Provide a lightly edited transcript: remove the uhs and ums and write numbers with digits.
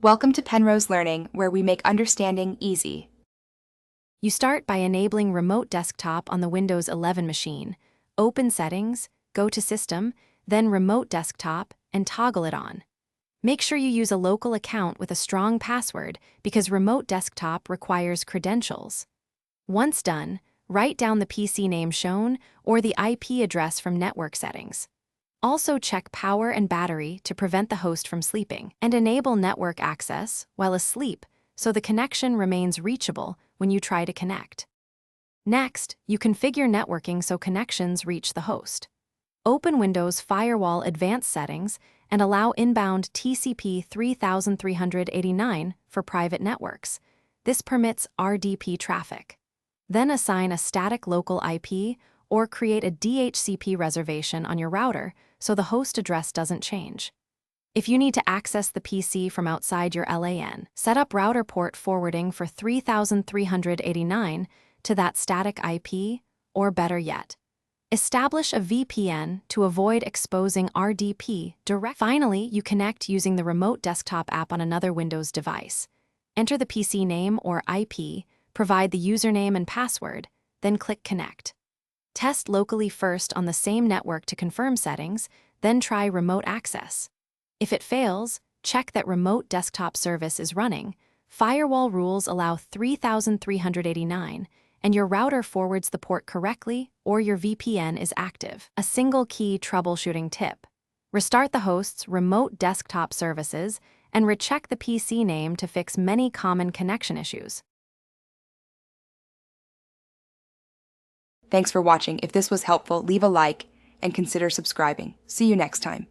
Welcome to Penrose Learning, where we make understanding easy. You start by enabling Remote Desktop on the Windows 11 machine. Open Settings, go to System, then Remote Desktop, and toggle it on. Make sure you use a local account with a strong password because Remote Desktop requires credentials. Once done, write down the PC name shown or the IP address from network settings. Also check power and battery to prevent the host from sleeping, and enable network access while asleep so the connection remains reachable when you try to connect. Next, you configure networking so connections reach the host. Open Windows Firewall Advanced Settings and allow inbound TCP 3389 for private networks. This permits RDP traffic. Then assign a static local IP or create a DHCP reservation on your router so the host address doesn't change. If you need to access the PC from outside your LAN, set up router port forwarding for 3389 to that static IP, or better yet, establish a VPN to avoid exposing RDP direct. Finally, you connect using the Remote Desktop app on another Windows device. Enter the PC name or IP, provide the username and password, then click Connect. Test locally first on the same network to confirm settings, then try remote access. If it fails, check that Remote Desktop service is running, firewall rules allow 3389, and your router forwards the port correctly or your VPN is active. A single key troubleshooting tip: restart the host's Remote Desktop services and recheck the PC name to fix many common connection issues. Thanks for watching. If this was helpful, leave a like and consider subscribing. See you next time.